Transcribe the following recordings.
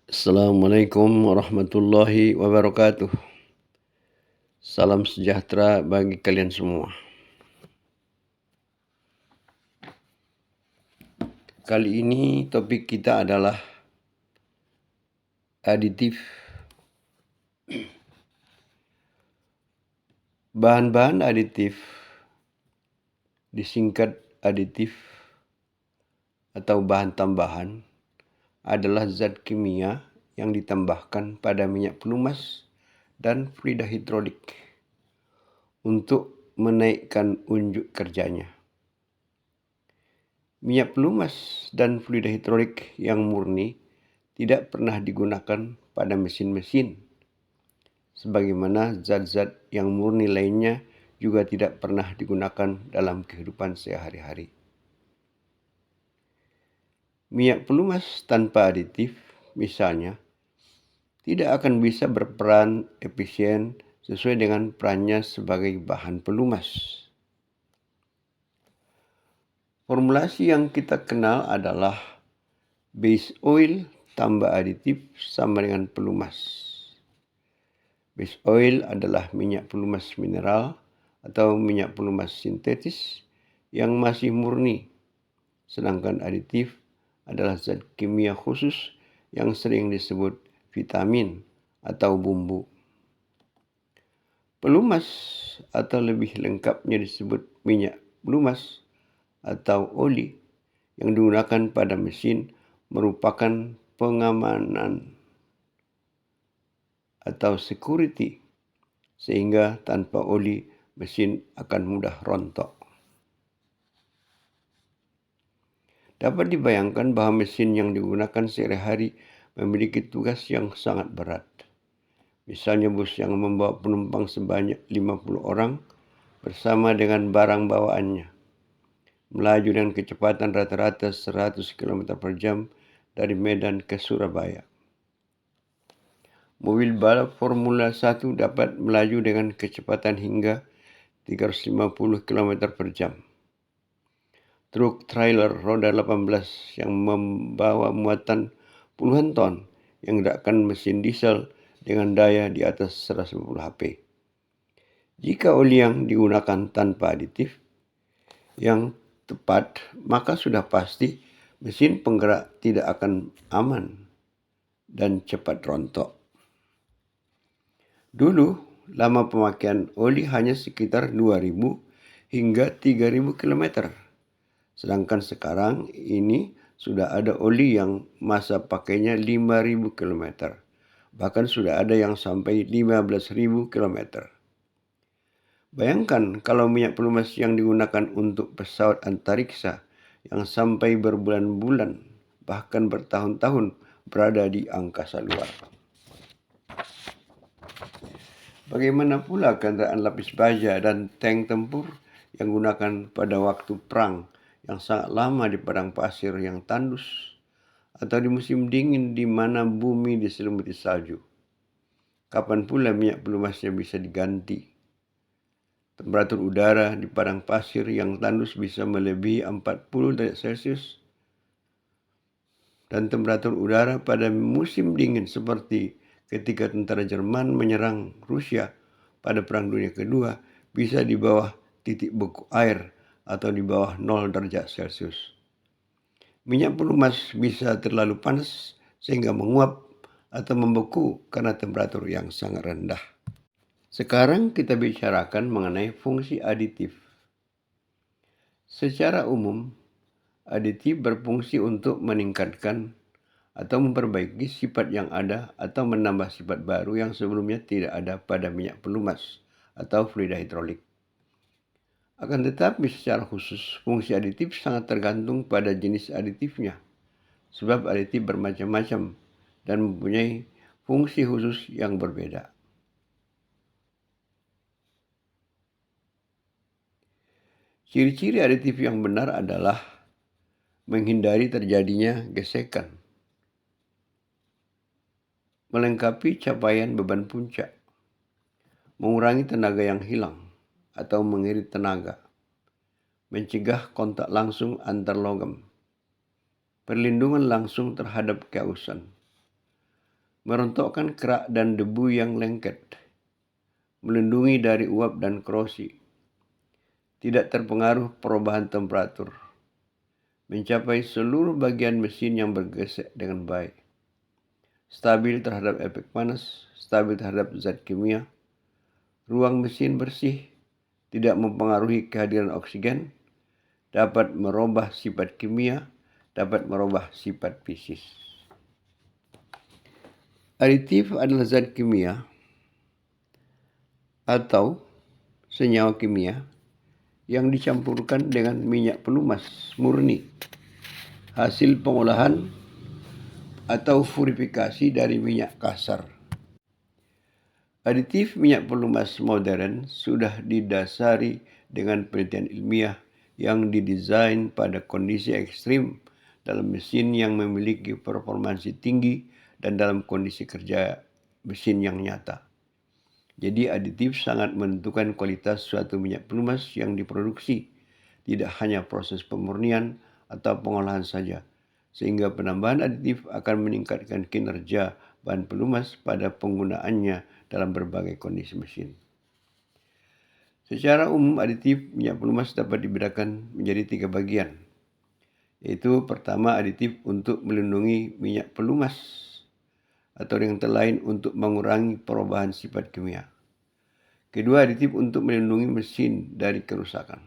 Assalamualaikum warahmatullahi wabarakatuh. Salam sejahtera bagi kalian semua. Kali ini topik kita adalah aditif. Bahan-bahan aditif disingkat aditif atau bahan tambahan adalah zat kimia yang ditambahkan pada minyak pelumas dan fluida hidrolik untuk menaikkan unjuk kerjanya. Minyak pelumas dan fluida hidrolik yang murni tidak pernah digunakan pada mesin-mesin, sebagaimana zat-zat yang murni lainnya juga tidak pernah digunakan dalam kehidupan sehari-hari. Minyak pelumas tanpa aditif, misalnya, tidak akan bisa berperan efisien sesuai dengan perannya sebagai bahan pelumas. Formulasi yang kita kenal adalah base oil tambah aditif sama dengan pelumas. Base oil adalah minyak pelumas mineral atau minyak pelumas sintetis yang masih murni, sedangkan aditif adalah zat kimia khusus yang sering disebut vitamin atau bumbu. Pelumas atau lebih lengkapnya disebut minyak pelumas atau oli yang digunakan pada mesin merupakan pengamanan atau security, sehingga tanpa oli mesin akan mudah rontok. Dapat dibayangkan bahwa mesin yang digunakan sehari-hari memiliki tugas yang sangat berat. Misalnya bus yang membawa penumpang sebanyak 50 orang bersama dengan barang bawaannya, melaju dengan kecepatan rata-rata 100 km per jam dari Medan ke Surabaya. Mobil balap Formula 1 dapat melaju dengan kecepatan hingga 350 km per jam. Truk trailer roda 18 yang membawa muatan puluhan ton yang menggerakkan mesin diesel dengan daya di atas 150 HP. Jika oli yang digunakan tanpa aditif yang tepat, maka sudah pasti mesin penggerak tidak akan aman dan cepat rontok. Dulu, lama pemakaian oli hanya sekitar 2.000 hingga 3.000 km. Sedangkan sekarang ini sudah ada oli yang masa pakainya 5.000 km. Bahkan sudah ada yang sampai 15.000 km. Bayangkan kalau minyak pelumas yang digunakan untuk pesawat antariksa yang sampai berbulan-bulan, bahkan bertahun-tahun berada di angkasa luar. Bagaimana pula kendaraan lapis baja dan tank tempur yang digunakan pada waktu perang yang sangat lama di padang pasir yang tandus atau di musim dingin di mana bumi diselimuti salju. Kapan pula minyak pelumasnya bisa diganti? Temperatur udara di padang pasir yang tandus bisa melebihi 40 derajat Celcius. Dan temperatur udara pada musim dingin seperti ketika tentara Jerman menyerang Rusia pada Perang Dunia Kedua bisa di bawah titik beku air atau di bawah 0 derajat Celcius. Minyak pelumas bisa terlalu panas sehingga menguap atau membeku karena temperatur yang sangat rendah. Sekarang kita bicarakan mengenai fungsi aditif. Secara umum, aditif berfungsi untuk meningkatkan atau memperbaiki sifat yang ada atau menambah sifat baru yang sebelumnya tidak ada pada minyak pelumas atau fluida hidrolik. Akan tetapi secara khusus, fungsi aditif sangat tergantung pada jenis aditifnya, sebab aditif bermacam-macam dan mempunyai fungsi khusus yang berbeda. Ciri-ciri aditif yang benar adalah menghindari terjadinya gesekan, melengkapi capaian beban puncak, mengurangi tenaga yang hilang atau mengirit tenaga, mencegah kontak langsung antar logam, perlindungan langsung terhadap kehausan, merontokkan kerak dan debu yang lengket, melindungi dari uap dan korosi, tidak terpengaruh perubahan temperatur, mencapai seluruh bagian mesin yang bergesek dengan baik, stabil terhadap efek panas, stabil terhadap zat kimia, ruang mesin bersih, tidak mempengaruhi kehadiran oksigen, dapat merubah sifat kimia, dapat merubah sifat fisik. Aditif adalah zat kimia atau senyawa kimia yang dicampurkan dengan minyak pelumas murni, hasil pengolahan atau purifikasi dari minyak kasar. Aditif minyak pelumas modern sudah didasari dengan penelitian ilmiah yang didesain pada kondisi ekstrim dalam mesin yang memiliki performansi tinggi dan dalam kondisi kerja mesin yang nyata. Jadi aditif sangat menentukan kualitas suatu minyak pelumas yang diproduksi, tidak hanya proses pemurnian atau pengolahan saja, sehingga penambahan aditif akan meningkatkan kinerja bahan pelumas pada penggunaannya dalam berbagai kondisi mesin. Secara umum, aditif minyak pelumas dapat dibedakan menjadi 3 bagian, yaitu pertama aditif untuk melindungi minyak pelumas atau dengan kata lain untuk mengurangi perubahan sifat kimia. Kedua, aditif untuk melindungi mesin dari kerusakan.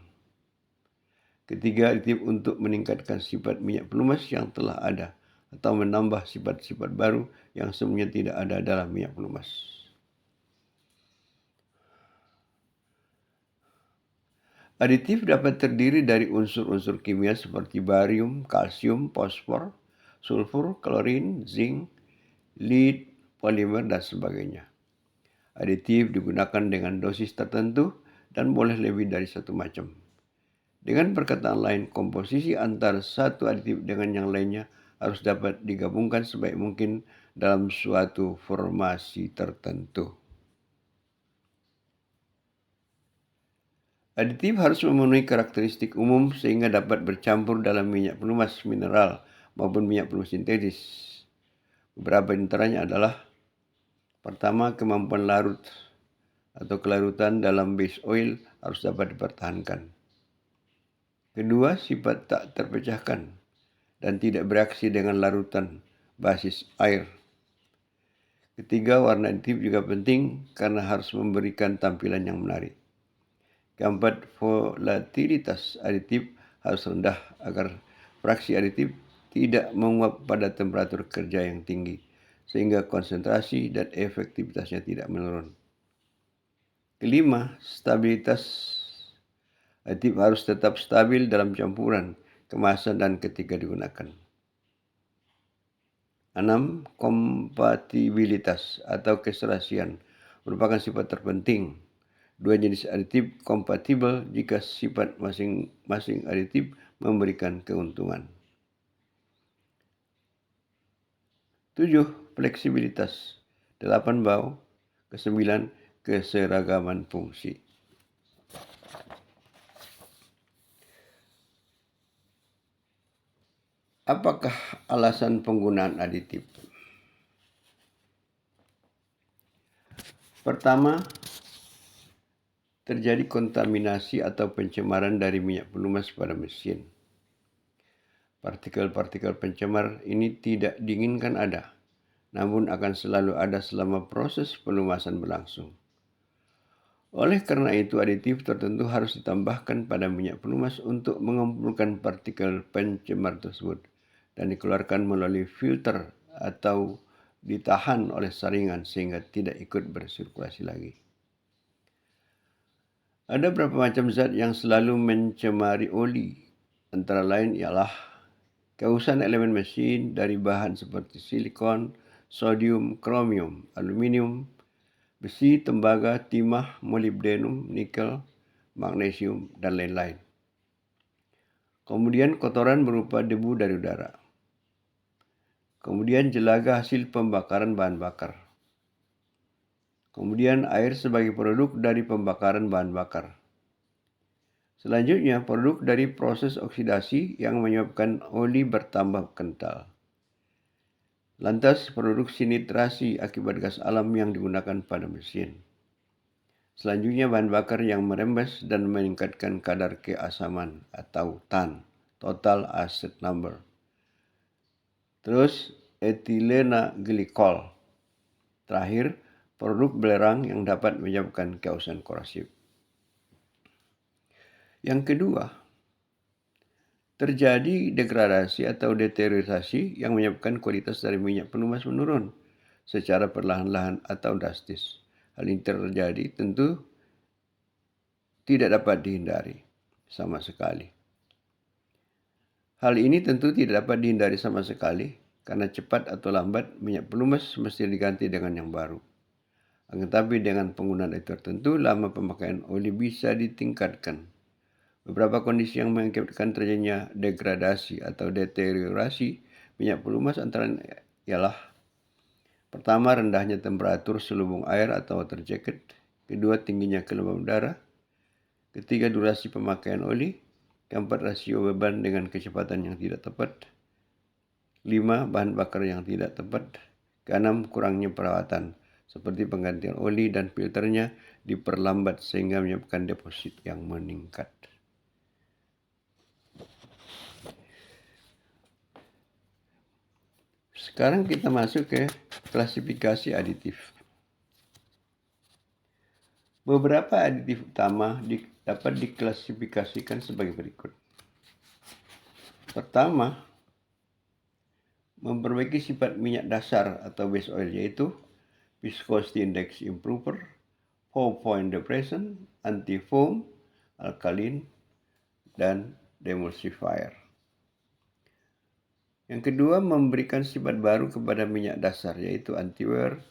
Ketiga, aditif untuk meningkatkan sifat minyak pelumas yang telah ada atau menambah sifat-sifat baru yang sebenarnya tidak ada dalam minyak pelumas. Aditif dapat terdiri dari unsur-unsur kimia seperti barium, kalsium, fosfor, sulfur, klorin, zinc, lead, polimer, dan sebagainya. Aditif digunakan dengan dosis tertentu dan boleh lebih dari satu macam. Dengan perkataan lain, komposisi antara satu aditif dengan yang lainnya harus dapat digabungkan sebaik mungkin dalam suatu formasi tertentu. Aditif harus memenuhi karakteristik umum sehingga dapat bercampur dalam minyak pelumas mineral maupun minyak pelumas sintetis. Beberapa di antaranya adalah: pertama, kemampuan larut atau kelarutan dalam base oil harus dapat dipertahankan. Kedua, sifat tak terpecahkan dan tidak bereaksi dengan larutan basis air. Ketiga, warna aditif juga penting karena harus memberikan tampilan yang menarik. Keempat, volatilitas aditif harus rendah agar fraksi aditif tidak menguap pada temperatur kerja yang tinggi, sehingga konsentrasi dan efektivitasnya tidak menurun. Kelima, stabilitas aditif harus tetap stabil dalam campuran, kemasan, dan ketika digunakan. 6. Kompatibilitas atau keserasian merupakan sifat terpenting. Dua jenis aditif kompatibel jika sifat masing-masing aditif memberikan keuntungan. 7. Fleksibilitas. 8. Bau. 9. Keseragaman fungsi. Apakah alasan penggunaan aditif? Pertama, terjadi kontaminasi atau pencemaran dari minyak pelumas pada mesin. Partikel-partikel pencemar ini tidak diinginkan ada, namun akan selalu ada selama proses pelumasan berlangsung. Oleh karena itu, aditif tertentu harus ditambahkan pada minyak pelumas untuk mengumpulkan partikel pencemar tersebut dan dikeluarkan melalui filter atau ditahan oleh saringan sehingga tidak ikut bersirkulasi lagi. Ada beberapa macam zat yang selalu mencemari oli, antara lain ialah keusahan elemen mesin dari bahan seperti silikon, sodium, kromium, aluminium, besi, tembaga, timah, molibdenum, nikel, magnesium, dan lain-lain. Kemudian kotoran berupa debu dari udara. Kemudian jelaga hasil pembakaran bahan bakar. Kemudian air sebagai produk dari pembakaran bahan bakar. Selanjutnya, produk dari proses oksidasi yang menyebabkan oli bertambah kental. Lantas, produksi nitrasi akibat gas alam yang digunakan pada mesin. Selanjutnya, bahan bakar yang merembes dan meningkatkan kadar keasaman atau TAN, total acid number. Terus, etilena glikol. Terakhir, produk belerang yang dapat menyebabkan keausan korosif. Yang kedua, terjadi degradasi atau deteriorasi yang menyebabkan kualitas dari minyak pelumas menurun secara perlahan-lahan atau drastis. Hal ini terjadi tentu tidak dapat dihindari sama sekali. Hal ini tentu tidak dapat dihindari sama sekali karena cepat atau lambat minyak pelumas mesti diganti dengan yang baru. Tetapi dengan penggunaan tertentu, lama pemakaian oli bisa ditingkatkan. Beberapa kondisi yang mengakibatkan terjadinya degradasi atau deteriorasi minyak pelumas antara ialah: pertama, rendahnya temperatur selubung air atau water jacket. Kedua, tingginya kelembaban udara. Ketiga, durasi pemakaian oli. Keempat, rasio beban dengan kecepatan yang tidak tepat. 5, bahan bakar yang tidak tepat. Keenam, kurangnya perawatan seperti penggantian oli dan filternya diperlambat sehingga menyebabkan deposit yang meningkat. Sekarang kita masuk ke klasifikasi aditif. Beberapa aditif utama dapat diklasifikasikan sebagai berikut. Pertama, memperbaiki sifat minyak dasar atau base oil, yaitu viscosity index improver, 4-point depression, anti-foam, alkaline, dan demulsifier. Yang kedua, memberikan sifat baru kepada minyak dasar, yaitu anti-wear,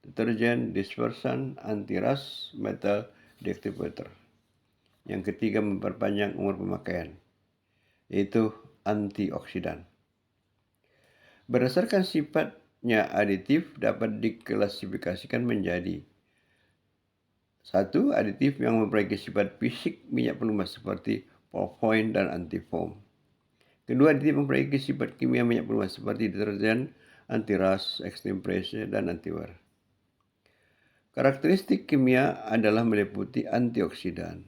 deterjen, dispersan, anti-rust, metal deactivator. Yang ketiga, memperpanjang umur pemakaian, yaitu antioksidan. Berdasarkan sifatnya, aditif dapat diklasifikasikan menjadi: 1. Aditif yang memperbaiki sifat fisik minyak pelumas seperti 4-point dan anti-foam. Kedua, aditif memperbaiki sifat kimia minyak pelumas seperti deterjen, anti-rust, extreme pressure, dan anti-wear. Karakteristik kimia adalah meliputi antioksidan,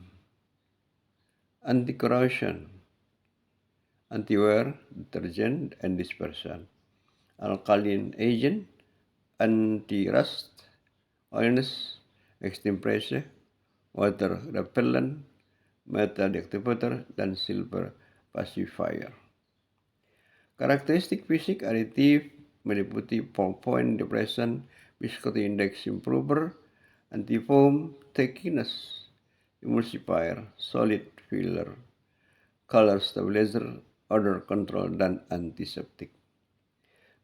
anti-corrosion, anti-wear, deterjen, and dispersion, alkaline agent, anti-rust, oilness, extreme pressure, water repellent, metal deactivator, dan silver pacifier. Karakteristik fisik aditif meliputi 4-point depression, viscosity index improver, anti-foam, thickness, emulsifier, solid filler, color stabilizer, odor control, dan antiseptik.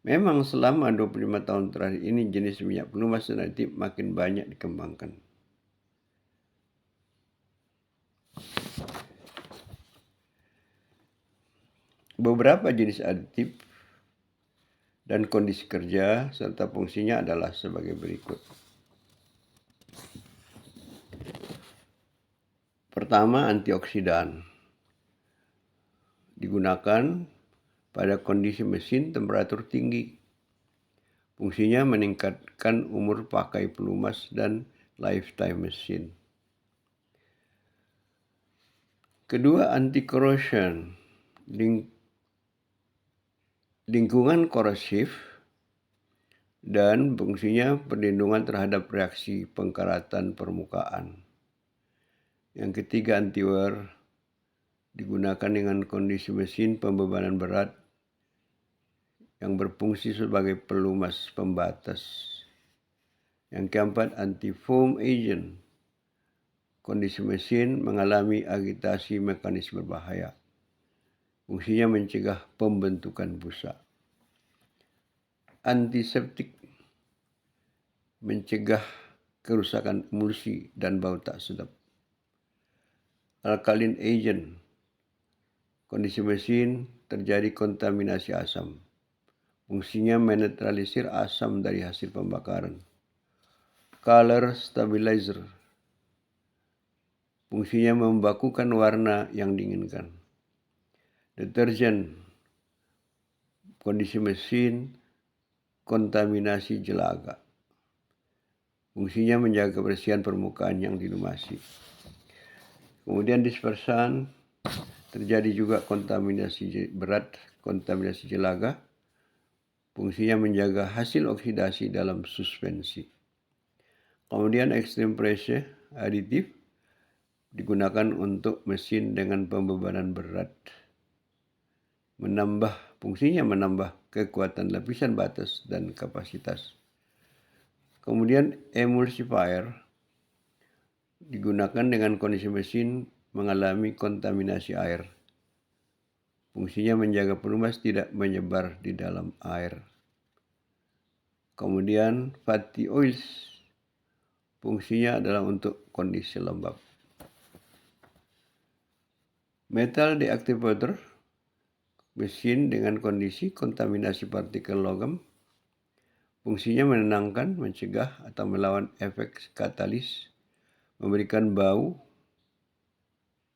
Memang selama 25 tahun terakhir ini jenis minyak pelumas dan aditif makin banyak dikembangkan. Beberapa jenis aditif dan kondisi kerja serta fungsinya adalah sebagai berikut. Pertama, antioksidan. Digunakan pada kondisi mesin temperatur tinggi. Fungsinya meningkatkan umur pakai pelumas dan lifetime mesin. Kedua, anti-corrosion. Lingkungan korosif dan fungsinya perlindungan terhadap reaksi pengkaratan permukaan. Yang ketiga, anti-wear. Digunakan dengan kondisi mesin pembebanan berat yang berfungsi sebagai pelumas pembatas. Yang keempat, anti-foam agent. Kondisi mesin mengalami agitasi mekanis berbahaya. Fungsinya mencegah pembentukan busa. Antiseptik. Mencegah kerusakan emulsi dan bau tak sedap. Alkaline agent. Kondisi mesin terjadi kontaminasi asam. Fungsinya menetralisir asam dari hasil pembakaran. Color stabilizer. Fungsinya membakukan warna yang diinginkan. Deterjen. Kondisi mesin kontaminasi jelaga. Fungsinya menjaga kebersihan permukaan yang dilumasi. Kemudian dispersan, terjadi juga kontaminasi berat, kontaminasi jelaga. Fungsinya menjaga hasil oksidasi dalam suspensi. Kemudian extreme pressure aditif digunakan untuk mesin dengan pembebanan berat. Fungsinya menambah kekuatan lapisan batas dan kapasitas. Kemudian emulsifier digunakan dengan kondisi mesin mengalami kontaminasi air. Fungsinya menjaga pelumas tidak menyebar di dalam air. Kemudian fatty oils, fungsinya adalah untuk kondisi lembab. Metal deactivator, mesin dengan kondisi kontaminasi partikel logam. Fungsinya menenangkan, mencegah atau melawan efek katalis, memberikan bau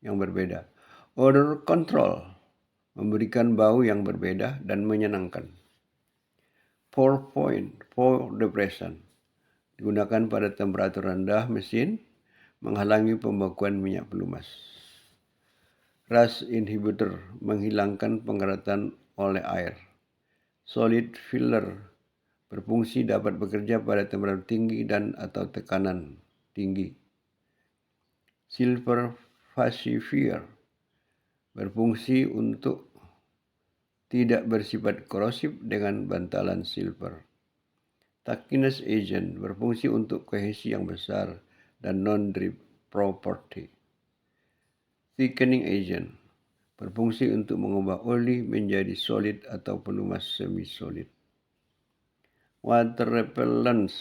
yang berbeda. Odor control, memberikan bau yang berbeda dan menyenangkan. 4 depression, digunakan pada temperatur rendah mesin, menghalangi pembekuan minyak pelumas. Rust inhibitor, menghilangkan pengeratan oleh air. Solid filler, berfungsi dapat bekerja pada temperatur tinggi dan atau tekanan tinggi. Silver pacifier, berfungsi untuk tidak bersifat korosif dengan bantalan silver. Tackiness agent, berfungsi untuk kohesi yang besar dan non-drip property. Thickening agent, berfungsi untuk mengubah oli menjadi solid atau pelumas semi-solid. Water repellents,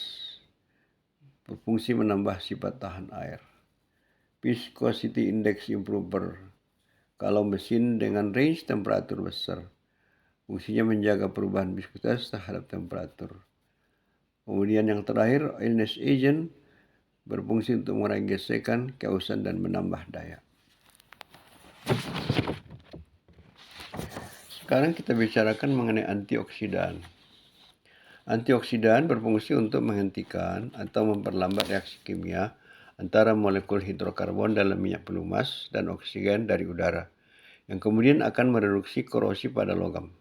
berfungsi menambah sifat tahan air. Viscosity index improver, kalau mesin dengan range temperatur besar, fungsinya menjaga perubahan viskositas terhadap temperatur. Kemudian yang terakhir, oiliness agent, berfungsi untuk mengurangi gesekan, keausan, dan menambah daya. Sekarang kita bicarakan mengenai antioksidan. Antioksidan berfungsi untuk menghentikan atau memperlambat reaksi kimia antara molekul hidrokarbon dalam minyak pelumas dan oksigen dari udara, yang kemudian akan mereduksi korosi pada logam.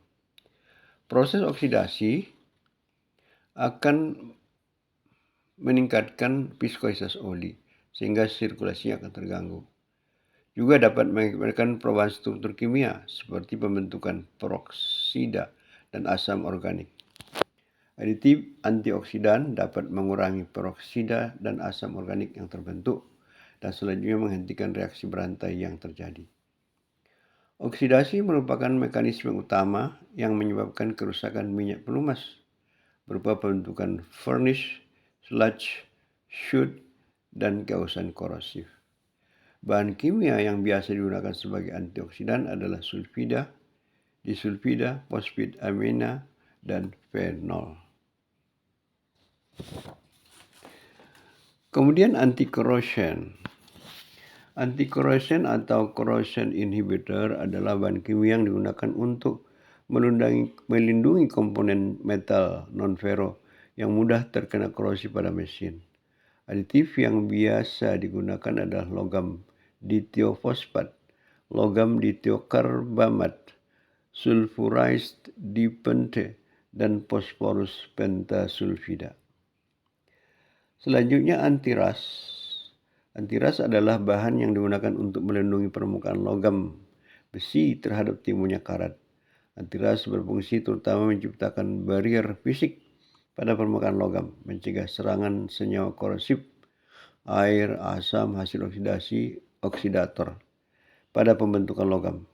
Proses oksidasi akan meningkatkan viskositas oli, sehingga sirkulasinya akan terganggu. Juga dapat mengakibatkan perubahan struktur kimia, seperti pembentukan peroksida dan asam organik. Aditif antioksidan dapat mengurangi peroksida dan asam organik yang terbentuk dan selanjutnya menghentikan reaksi berantai yang terjadi. Oksidasi merupakan mekanisme utama yang menyebabkan kerusakan minyak pelumas berupa pembentukan varnish, sludge, soot, dan keausan korosif. Bahan kimia yang biasa digunakan sebagai antioksidan adalah sulfida, disulfida, fosfid amina, dan fenol. Kemudian anti-corrosion. Anti-corrosion atau corrosion inhibitor adalah bahan kimia yang digunakan untuk melindungi komponen metal non-ferro yang mudah terkena korosi pada mesin. Aditif yang biasa digunakan adalah logam ditiofosfat, logam ditiokarbamat, sulfurized dipente, dan fosforus pentasulfida. Selanjutnya antiras. Antiras adalah bahan yang digunakan untuk melindungi permukaan logam besi terhadap timbulnya karat. Antiras berfungsi terutama menciptakan barrier fisik pada permukaan logam, mencegah serangan senyawa korosif, air, asam, hasil oksidasi, oksidator pada pembentukan logam.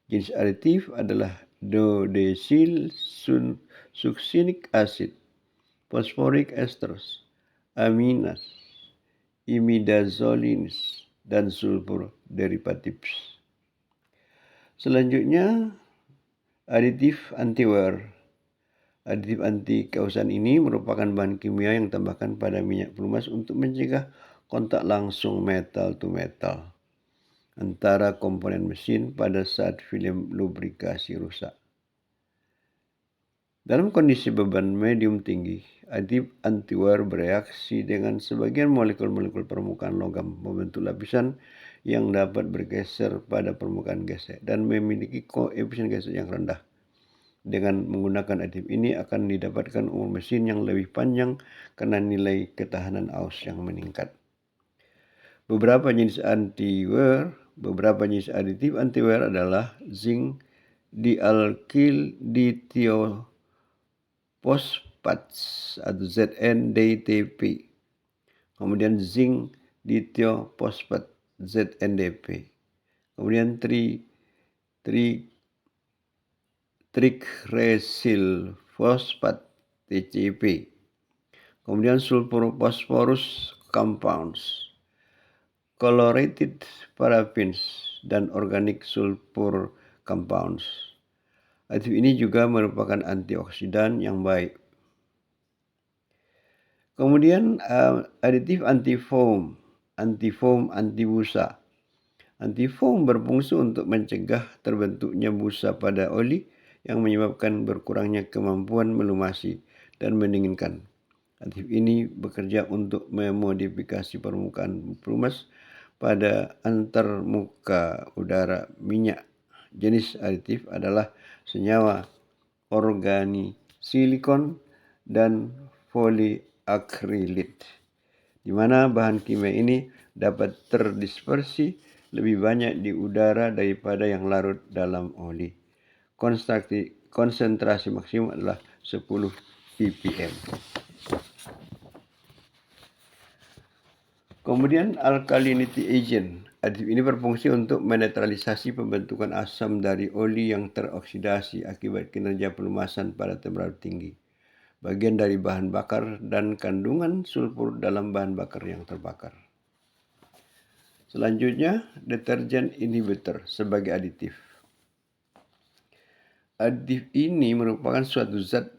Jenis aditif adalah dodecyl succinic acid, phosphoric esters, aminas, imidazolines, dan sulfur derivatives. Selanjutnya, aditif anti-wear. Aditif anti keausan ini merupakan bahan kimia yang ditambahkan pada minyak pelumas untuk mencegah kontak langsung metal to metal antara komponen mesin pada saat film lubrikasi rusak. Dalam kondisi beban medium tinggi, aditif antiwear bereaksi dengan sebagian molekul-molekul permukaan logam membentuk lapisan yang dapat bergeser pada permukaan gesek dan memiliki koefisien gesek yang rendah. Dengan menggunakan aditif ini akan didapatkan umur mesin yang lebih panjang karena nilai ketahanan aus yang meningkat. Beberapa jenis aditif antiwear adalah zinc dialkyl dithiophosphate atau ZNDTP. Kemudian zinc dithiophosphate ZNDP. Kemudian triglyceryl phosphate TCP. Kemudian sulfur phosphorus compounds, colorated paraffins, dan organic sulfur compounds. Aditif ini juga merupakan antioksidan yang baik. Kemudian aditif anti-foam, anti-busa. Anti-foam berfungsi untuk mencegah terbentuknya busa pada oli yang menyebabkan berkurangnya kemampuan melumasi dan mendinginkan. Aditif ini bekerja untuk memodifikasi permukaan pelumas pada antarmuka udara minyak. Jenis aditif adalah senyawa organisilikon dan poliakrilit, di mana bahan kimia ini dapat terdispersi lebih banyak di udara daripada yang larut dalam oli. Konsentrasi maksimum adalah 10 ppm. Kemudian alkalinity agent. Aditif ini berfungsi untuk menetralisasi pembentukan asam dari oli yang teroksidasi akibat kinerja pelumasan pada temperatur tinggi. Bagian dari bahan bakar dan kandungan sulfur dalam bahan bakar yang terbakar. Selanjutnya, deterjen inhibitor sebagai aditif. Aditif ini merupakan suatu zat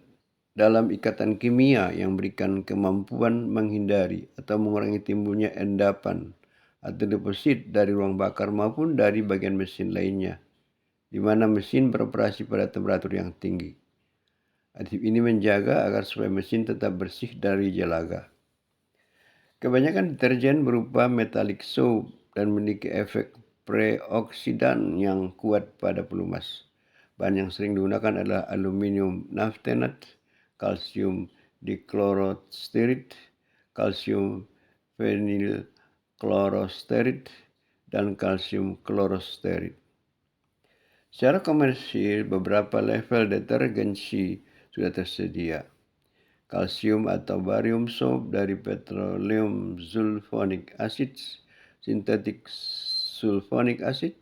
dalam ikatan kimia yang berikan kemampuan menghindari atau mengurangi timbulnya endapan atau deposit dari ruang bakar maupun dari bagian mesin lainnya, di mana mesin beroperasi pada temperatur yang tinggi. Aditif ini menjaga agar supaya mesin tetap bersih dari jelaga. Kebanyakan deterjen berupa metallic soap dan memiliki efek preoksidan yang kuat pada pelumas. Bahan yang sering digunakan adalah aluminium naphthenate, kalsium dichlorostearit, kalsium phenylchlorostearit, dan kalsium chlorostearit. Secara komersil, beberapa level detergensi sudah tersedia. Kalsium atau barium soap dari petroleum sulfonic acid, sintetik sulfonic acid,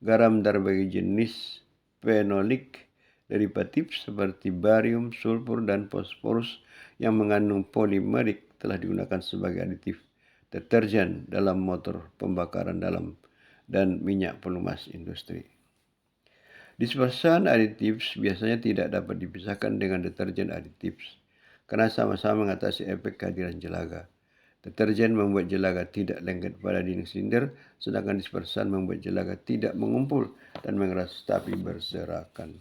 garam dari berbagai jenis fenolik, derivatif seperti barium, sulfur, dan fosforus yang mengandung polimerik telah digunakan sebagai aditif deterjen dalam motor pembakaran dalam dan minyak pelumas industri. Dispersan aditif biasanya tidak dapat dipisahkan dengan deterjen aditif karena sama-sama mengatasi efek kehadiran jelaga. Deterjen membuat jelaga tidak lengket pada dinding silinder, sedangkan dispersan membuat jelaga tidak mengumpul dan mengeras tapi berserakan.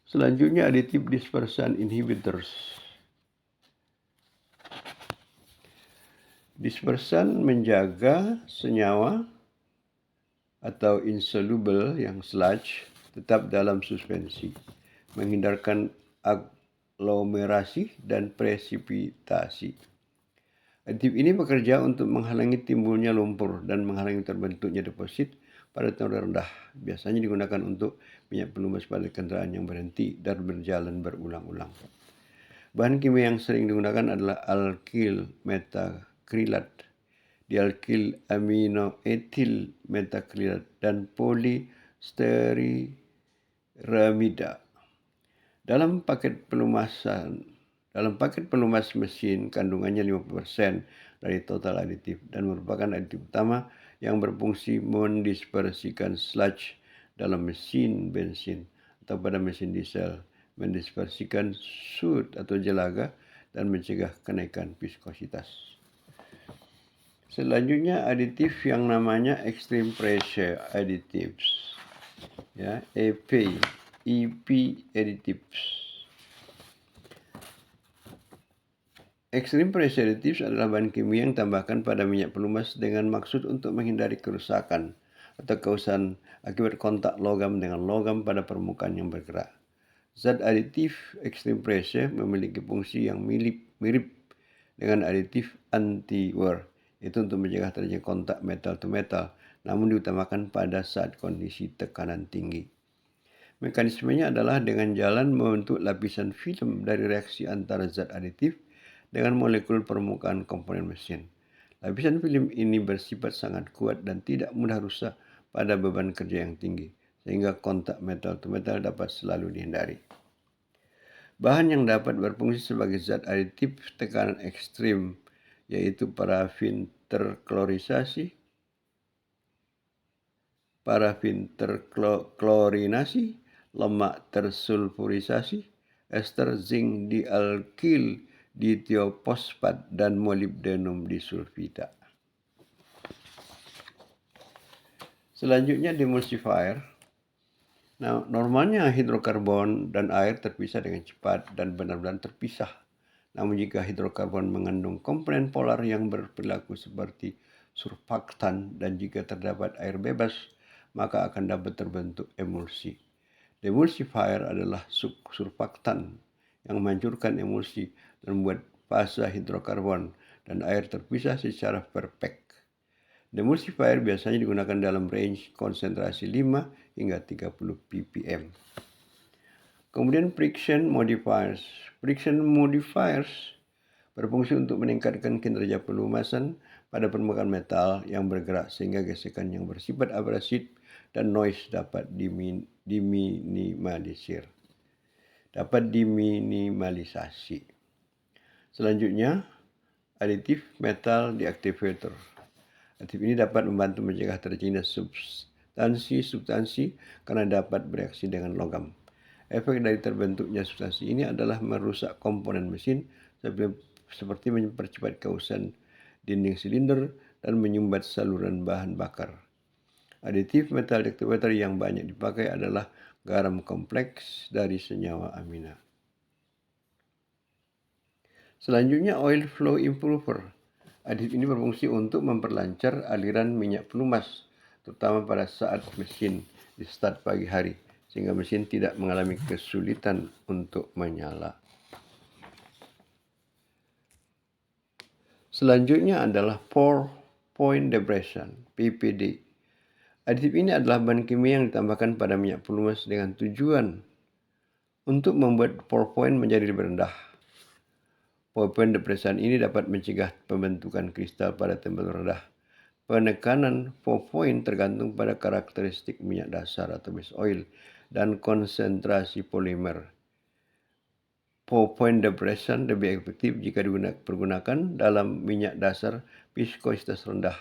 Selanjutnya aditif dispersan inhibitors. Dispersan menjaga senyawa atau insoluble yang sludge tetap dalam suspensi, menghindarkan aglomerasi dan presipitasi. Aditif ini bekerja untuk menghalangi timbulnya lumpur dan menghalangi terbentuknya deposit pada temperatur rendah. Biasanya digunakan untuk minyak pelumas pada kendaraan yang berhenti dan berjalan berulang-ulang. Bahan kimia yang sering digunakan adalah alkyl metakrilat, dialkyl aminoetil metakrilat, dan polistearamida. Dalam paket pelumas mesin, kandungannya 50% dari total aditif dan merupakan aditif utama yang berfungsi mendispersikan sludge dalam mesin bensin atau pada mesin diesel, mendispersikan soot atau jelaga, dan mencegah kenaikan viskositas. Selanjutnya aditif yang namanya extreme pressure additives, EP. EP additives. Extreme pressure additives adalah bahan kimia yang tambahkan pada minyak pelumas dengan maksud untuk menghindari kerusakan atau kerusakan akibat kontak logam dengan logam pada permukaan yang bergerak. Zat aditif extreme pressure memiliki fungsi yang mirip dengan aditif anti-wear, itu untuk mencegah terjadinya kontak metal to metal, namun diutamakan pada saat kondisi tekanan tinggi. Mekanismenya adalah dengan jalan membentuk lapisan film dari reaksi antara zat aditif dengan molekul permukaan komponen mesin. Lapisan film ini bersifat sangat kuat dan tidak mudah rusak pada beban kerja yang tinggi, sehingga kontak metal to metal dapat selalu dihindari. Bahan yang dapat berfungsi sebagai zat aditif tekanan ekstrim yaitu parafin terklorinasi, lemak tersulfurisasi, ester zinc dialkil ditioposfat, dan molybdenum disulfida. Selanjutnya demulsifier. Nah, normalnya hidrokarbon dan air terpisah dengan cepat dan benar-benar terpisah. Namun jika hidrokarbon mengandung komponen polar yang berperilaku seperti surfaktan dan jika terdapat air bebas, maka akan dapat terbentuk emulsi. Demulsifier adalah surfaktan yang menghancurkan emulsi dan membuat fase hidrokarbon dan air terpisah secara perfect. Demulsifier biasanya digunakan dalam range konsentrasi 5 hingga 30 ppm. Kemudian friction modifiers. Friction modifiers berfungsi untuk meningkatkan kinerja pelumasan pada permukaan metal yang bergerak sehingga gesekan yang bersifat abrasif dan noise dapat diminimalisasi. Selanjutnya, aditif metal deactivator. Aditif ini dapat membantu mencegah terjadinya substansi karena dapat bereaksi dengan logam. Efek dari terbentuknya substansi ini adalah merusak komponen mesin seperti mempercepat kausan dinding silinder dan menyumbat saluran bahan bakar. Aditif metal deactivator yang banyak dipakai adalah garam kompleks dari senyawa amina. Selanjutnya, oil flow improver. Aditif ini berfungsi untuk memperlancar aliran minyak pelumas, terutama pada saat mesin di start pagi hari, sehingga mesin tidak mengalami kesulitan untuk menyala. Selanjutnya adalah pour point depression, PPD. Aditif ini adalah bahan kimia yang ditambahkan pada minyak pelumas dengan tujuan untuk membuat pour point menjadi lebih rendah. Pour point depression ini dapat mencegah pembentukan kristal pada temperatur rendah. Penekanan pour point tergantung pada karakteristik minyak dasar atau base oil dan konsentrasi polimer. Pour point depression lebih efektif jika dipergunakan dalam minyak dasar viskositas rendah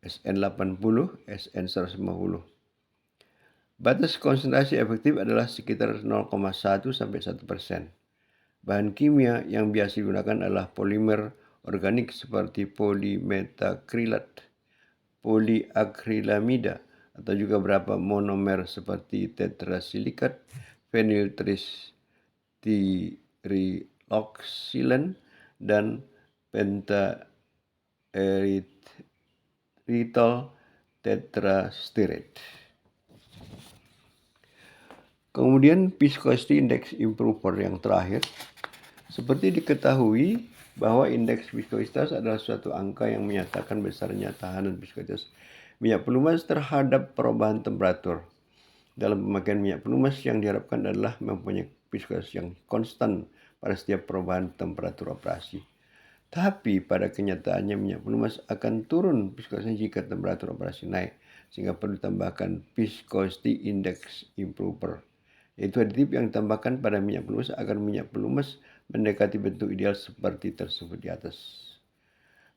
SN80, SN150. Batas konsentrasi efektif adalah sekitar 0,1 sampai 1%. Bahan kimia yang biasa digunakan adalah polimer organik seperti polimetakrilat, poliakrilamida, atau juga beberapa monomer seperti tetrasilikat, phenyltriethyloxylen, dan pentaerythritol tetrasterate. Kemudian viscosity index improver yang terakhir. Seperti diketahui bahwa indeks viskositas adalah suatu angka yang menyatakan besarnya tahanan viskositas minyak pelumas terhadap perubahan temperatur. Dalam pemakaian minyak pelumas yang diharapkan adalah mempunyai viskositas yang konstan pada setiap perubahan temperatur operasi. Tapi pada kenyataannya minyak pelumas akan turun viskositasnya jika temperatur operasi naik, sehingga perlu ditambahkan viscosity index improver, yaitu aditif yang ditambahkan pada minyak pelumas agar minyak pelumas mendekati bentuk ideal seperti tersebut di atas.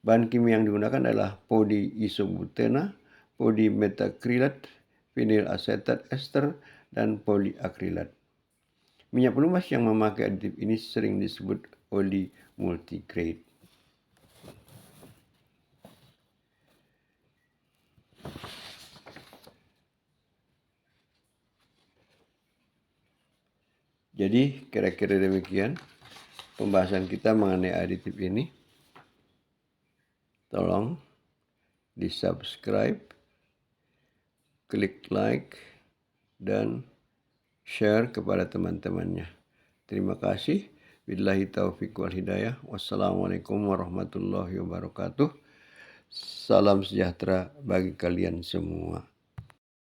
Bahan kimia yang digunakan adalah polyisobutena, polimetakrilat, vinylasetat ester, dan poliakrilat. Minyak pelumas yang memakai aditif ini sering disebut oli multigrade. Jadi kira-kira demikian pembahasan kita mengenai aditif ini. Tolong di-subscribe, klik like, dan share kepada teman-temannya. Terima kasih. Billahi taufiq wal hidayah. Wassalamualaikum warahmatullahi wabarakatuh. Salam sejahtera bagi kalian semua.